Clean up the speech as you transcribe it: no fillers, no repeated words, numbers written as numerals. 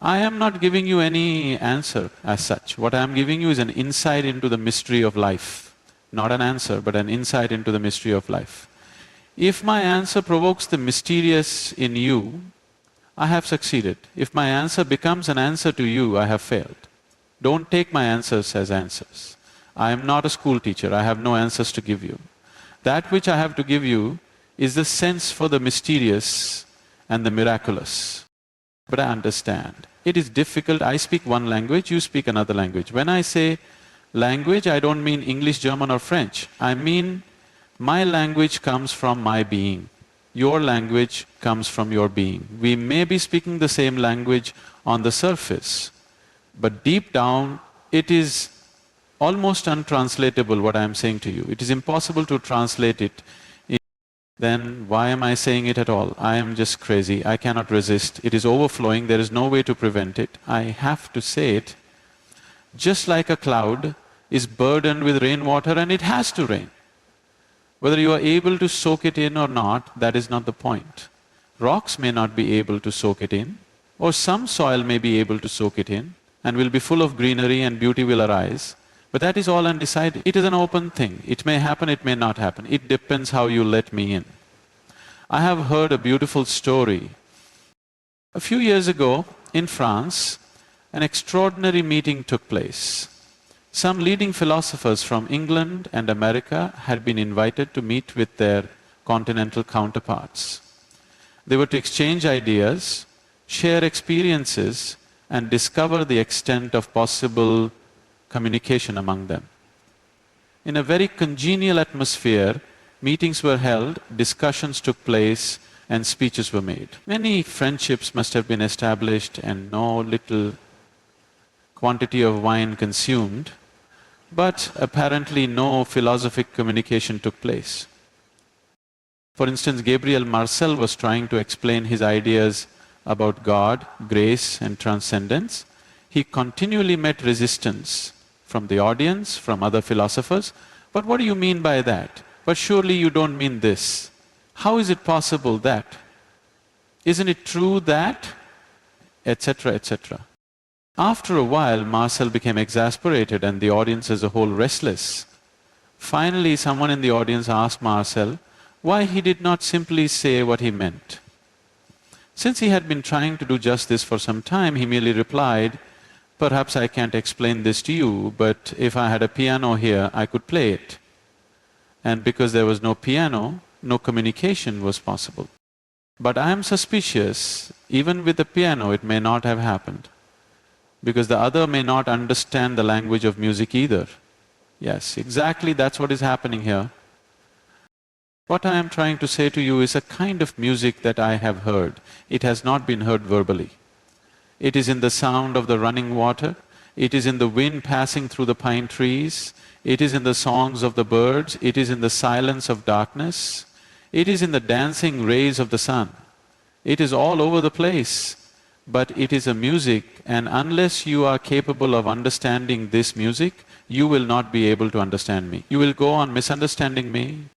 I am not giving you any answer as such. What I am giving you is an insight into the mystery of life. Not an answer, but an insight into the mystery of life. If my answer provokes the mysterious in you, I have succeeded. If my answer becomes an answer to you, I have failed. Don't take my answers as answers. I am not a school teacher, I have no answers to give you. That which I have to give you is the sense for the mysterious and the miraculous. But I understand. It is difficult, I speak one language, you speak another language. When I say language, I don't mean English, German or French. I mean my language comes from my being. Your language comes from your being. We may be speaking the same language on the surface, but deep down it is almost untranslatable what I am saying to you. It is impossible to translate it. Then why am I saying it at all? I am just crazy, I cannot resist. It is overflowing, there is no way to prevent it. I have to say it. Just like a cloud is burdened with rainwater and it has to rain. Whether you are able to soak it in or not, that is not the point. Rocks may not be able to soak it in, or some soil may be able to soak it in and will be full of greenery and beauty will arise. But that is all undecided. It is an open thing. It may happen, it may not happen. It depends how you let me in. I have heard a beautiful story. A few years ago, in France, an extraordinary meeting took place. Some leading philosophers from England and America had been invited to meet with their continental counterparts. They were to exchange ideas, share experiences, and discover the extent of possible communication among them. In a very congenial atmosphere, meetings were held, discussions took place, and speeches were made. Many friendships must have been established and no little quantity of wine consumed, but apparently no philosophic communication took place. For instance, Gabriel Marcel was trying to explain his ideas about God, grace and transcendence. He continually met resistance from the audience, from other philosophers. But what do you mean by that? But surely you don't mean this. How is it possible that? Isn't it true that? Etc., etc. After a while, Marcel became exasperated and the audience as a whole restless. Finally, someone in the audience asked Marcel why he did not simply say what he meant. Since he had been trying to do just this for some time, he merely replied, "Perhaps I can't explain this to you, but if I had a piano here, I could play it." And because there was no piano, no communication was possible. But I am suspicious, even with the piano, it may not have happened, because the other may not understand the language of music either. Yes, exactly that's what is happening here. What I am trying to say to you is a kind of music that I have heard. It has not been heard verbally. It is in the sound of the running water, it is in the wind passing through the pine trees, it is in the songs of the birds, it is in the silence of darkness, it is in the dancing rays of the sun. It is all over the place, but it is a music, and unless you are capable of understanding this music, you will not be able to understand me. You will go on misunderstanding me,